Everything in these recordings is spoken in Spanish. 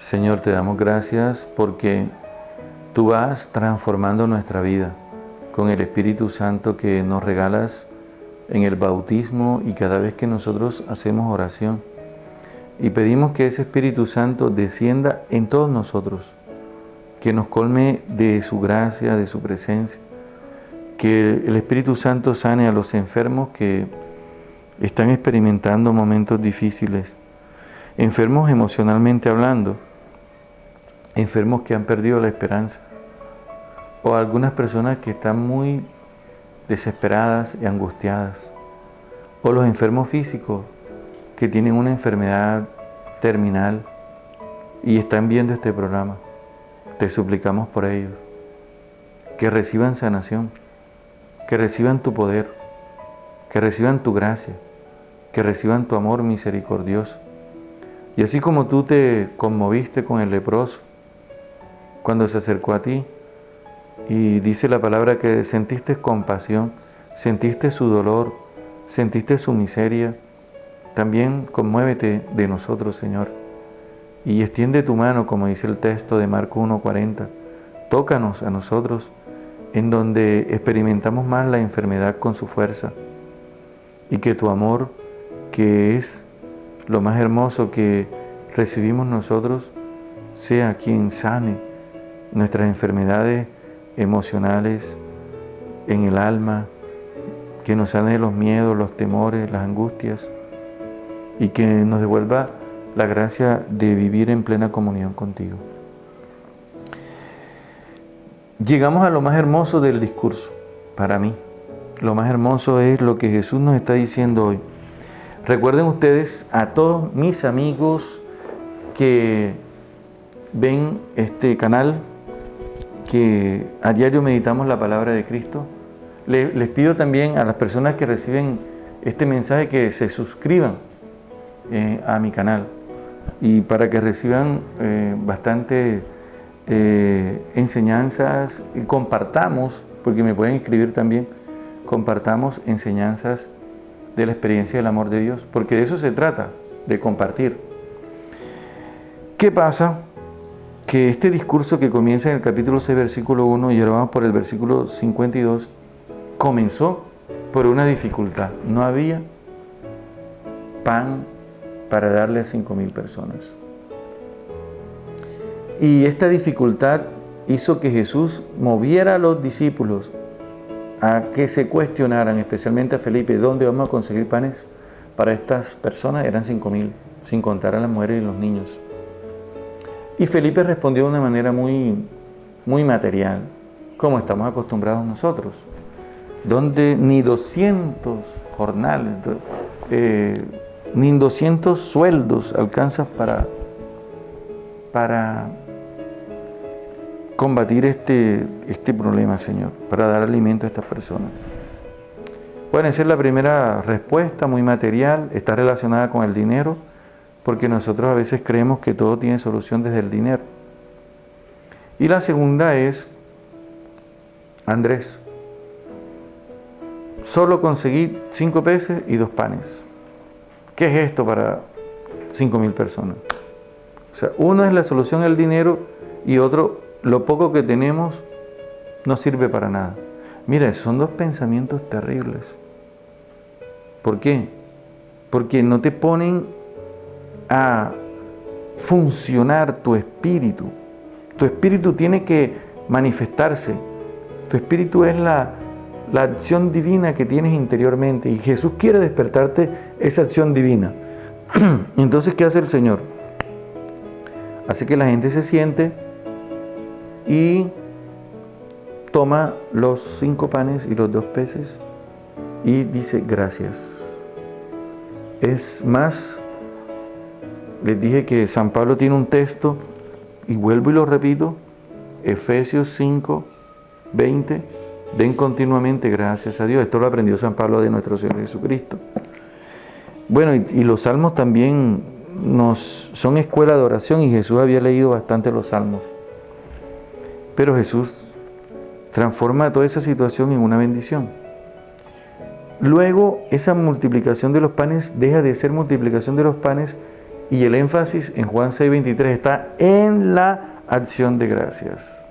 Señor, te damos gracias porque tú vas transformando nuestra vida con el Espíritu Santo que nos regalas en el bautismo y cada vez que nosotros hacemos oración. Y pedimos que ese Espíritu Santo descienda en todos nosotros, que nos colme de su gracia, de su presencia, que el Espíritu Santo sane a los enfermos que están experimentando momentos difíciles, enfermos emocionalmente hablando, enfermos que han perdido la esperanza, o algunas personas que están muy desesperadas y angustiadas, o los enfermos físicos que tienen una enfermedad terminal y están viendo este programa. Te suplicamos por ellos, que reciban sanación, que reciban tu poder, que reciban tu gracia, que reciban tu amor misericordioso. Y así como tú te conmoviste con el leproso cuando se acercó a ti, y dice la palabra que sentiste compasión, sentiste su dolor, sentiste su miseria, también conmuévete de nosotros, Señor, y extiende tu mano, como dice el texto de Marcos 1:40. Tócanos a nosotros, en donde experimentamos más la enfermedad con su fuerza, y que tu amor, que es lo más hermoso que recibimos nosotros, sea quien sane nuestras enfermedades emocionales en el alma, que nos sane de los miedos, los temores, las angustias, y que nos devuelva la gracia de vivir en plena comunión contigo. Llegamos a lo más hermoso del discurso. Para mí, lo más hermoso es lo que Jesús nos está diciendo hoy. Recuerden ustedes, a todos mis amigos que ven este canal, que a diario meditamos la palabra de Cristo, les pido también a las personas que reciben este mensaje que se suscriban a mi canal, y para que reciban bastante enseñanzas, y compartamos, porque me pueden escribir también, compartamos enseñanzas de la experiencia del amor de Dios, porque de eso se trata, de compartir. ¿Qué pasa? Que este discurso que comienza en el capítulo 6, versículo 1, y ahora vamos por el versículo 52, comenzó por una dificultad. No había pan para darle a 5,000 personas. Y esta dificultad hizo que Jesús moviera a los discípulos a que se cuestionaran, especialmente a Felipe, ¿dónde vamos a conseguir panes para estas personas? Eran 5,000, sin contar a las mujeres y los niños. Y Felipe respondió de una manera muy material, como estamos acostumbrados nosotros, donde ni 200 jornales, ni 200 sueldos alcanzan para combatir este problema, Señor, para dar alimento a estas personas. Bueno, esa es la primera respuesta, muy material, está relacionada con el dinero, porque nosotros a veces creemos que todo tiene solución desde el dinero. Y la segunda es, Andrés, solo conseguí 5 peces y 2 panes. ¿Qué es esto para 5,000 personas? O sea, uno es la solución el dinero y otro, lo poco que tenemos no sirve para nada. Mira, son dos pensamientos terribles. ¿Por qué? Porque no te ponen a funcionar tu espíritu. Tu espíritu tiene que manifestarse. Tu espíritu es la acción divina que tienes interiormente, y Jesús quiere despertarte esa acción divina. Entonces, ¿qué hace el Señor? Hace que la gente se siente y toma los 5 panes y los 2 peces y dice gracias. Es más, les dije que San Pablo tiene un texto, y vuelvo y lo repito, Efesios 5, 20, den continuamente gracias a Dios. Esto lo aprendió San Pablo de nuestro Señor Jesucristo. Bueno, y los salmos también son escuela de oración, y Jesús había leído bastante los salmos. Pero Jesús transforma toda esa situación en una bendición. Luego, esa multiplicación de los panes deja de ser multiplicación de los panes Y el énfasis en Juan 6:23 está en la acción de gracias.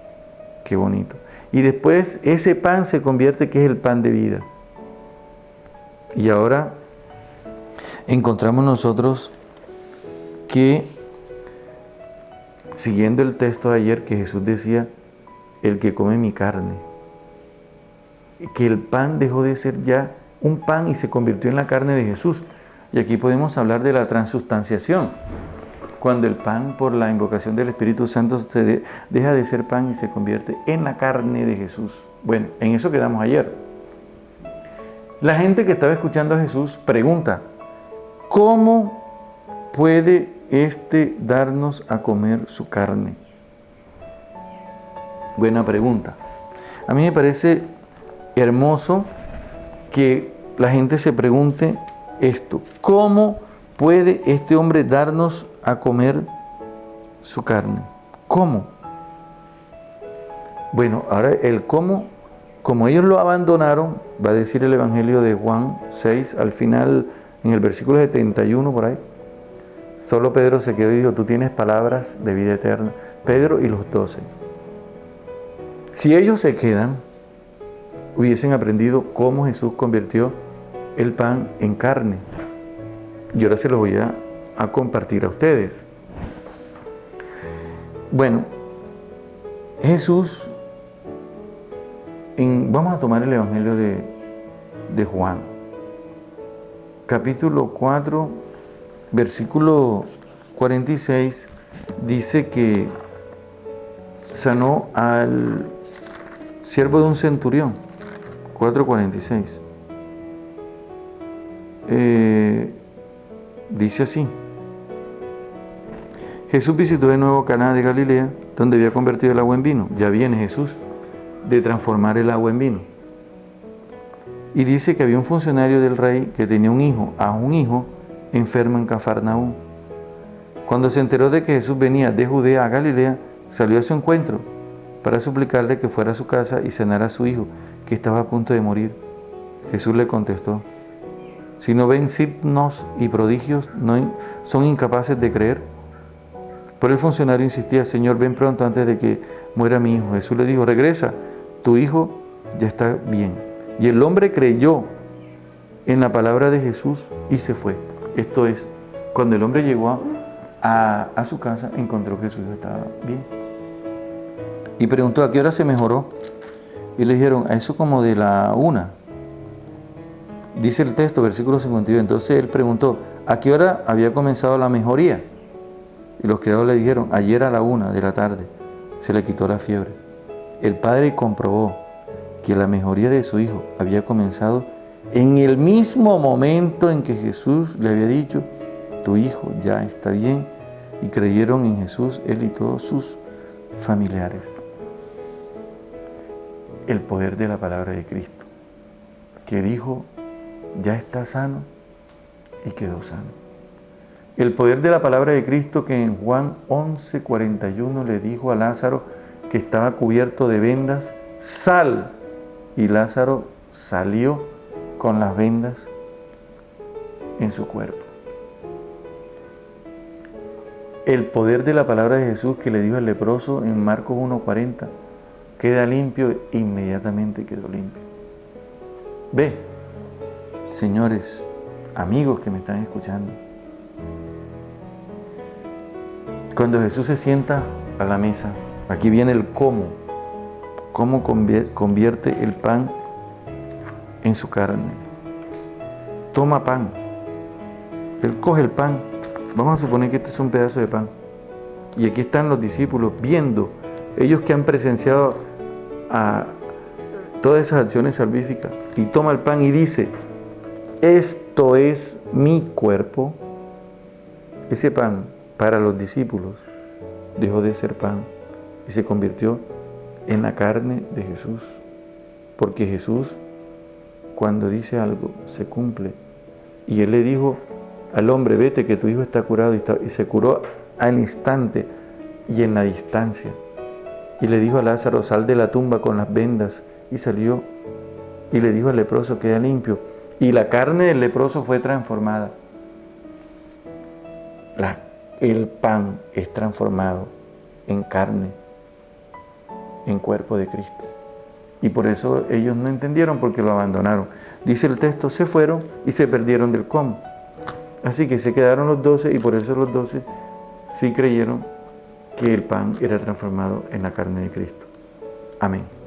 Qué bonito. Y después ese pan se convierte que es el pan de vida. Y ahora encontramos nosotros que, siguiendo el texto de ayer, que Jesús decía, el que come mi carne, que el pan dejó de ser ya un pan y se convirtió en la carne de Jesús. Y aquí podemos hablar de la transustanciación, cuando el pan, por la invocación del Espíritu Santo, deja de ser pan y se convierte en la carne de Jesús. Bueno, en eso quedamos ayer. La gente que estaba escuchando a Jesús pregunta, ¿cómo puede éste darnos a comer su carne? Buena pregunta. A mí me parece hermoso que la gente se pregunte esto, ¿cómo puede este hombre darnos a comer su carne? ¿Cómo? Bueno, ahora el cómo, como ellos lo abandonaron, va a decir el Evangelio de Juan 6, al final, en el versículo 71 por ahí, solo Pedro se quedó y dijo, tú tienes palabras de vida eterna. Pedro y los 12. Si ellos se quedan, hubiesen aprendido cómo Jesús convirtió el pan en carne. Y ahora se los voy a compartir a ustedes. Bueno, Jesús, vamos a tomar el Evangelio de Juan, capítulo 4, versículo 46, dice que sanó al siervo de un centurión, 4:46. Dice así: Jesús visitó de nuevo Caná de Galilea, donde había convertido el agua en vino. Ya viene Jesús de transformar el agua en vino. Y dice que había un funcionario del rey que tenía un hijo enfermo en Cafarnaúm. Cuando se enteró de que Jesús venía de Judea a Galilea, salió a su encuentro para suplicarle que fuera a su casa y sanara a su hijo, que estaba a punto de morir. Jesús le contestó: si no ven signos y prodigios, son incapaces de creer. Pero el funcionario insistía: Señor, ven pronto antes de que muera mi hijo. Jesús le dijo: regresa, tu hijo ya está bien. Y el hombre creyó en la palabra de Jesús y se fue. Esto es, cuando el hombre llegó a su casa, encontró que su hijo estaba bien. Y preguntó: ¿a qué hora se mejoró? Y le dijeron: a eso como de la 1. Dice el texto, versículo 52. Entonces él preguntó: ¿a qué hora había comenzado la mejoría? Y los criados le dijeron: ayer a la 1 de la tarde se le quitó la fiebre. El padre comprobó que la mejoría de su hijo había comenzado en el mismo momento en que Jesús le había dicho: tu hijo ya está bien. Y creyeron en Jesús, él y todos sus familiares. El poder de la palabra de Cristo, que dijo: ya está sano, y quedó sano. El poder de la palabra de Cristo, que en Juan 11:41 le dijo a Lázaro, que estaba cubierto de vendas: sal. Y Lázaro salió con las vendas en su cuerpo. El poder de la palabra de Jesús, que le dijo al leproso en Marcos 1:40, queda limpio, inmediatamente quedó limpio. Ve, señores, amigos que me están escuchando, cuando Jesús se sienta a la mesa, aquí viene el cómo convierte el pan en su carne. Toma pan. Él coge el pan. Vamos a suponer que este es un pedazo de pan. Y aquí están los discípulos viendo, ellos que han presenciado a todas esas acciones salvíficas. Y toma el pan y dice: esto es mi cuerpo. Ese pan para los discípulos dejó de ser pan y se convirtió en la carne de Jesús. Porque Jesús, cuando dice algo, se cumple. Y Él le dijo al hombre: vete, que tu hijo está curado. Y se curó al instante y en la distancia. Y le dijo a Lázaro: sal de la tumba con las vendas. Y salió. Y le dijo al leproso: queda limpio. Y la carne del leproso fue transformada. el pan es transformado en carne, en cuerpo de Cristo. Y por eso ellos no entendieron, porque lo abandonaron. Dice el texto, se fueron y se perdieron del cómo. Así que se quedaron los 12 y por eso los 12 sí creyeron que el pan era transformado en la carne de Cristo. Amén.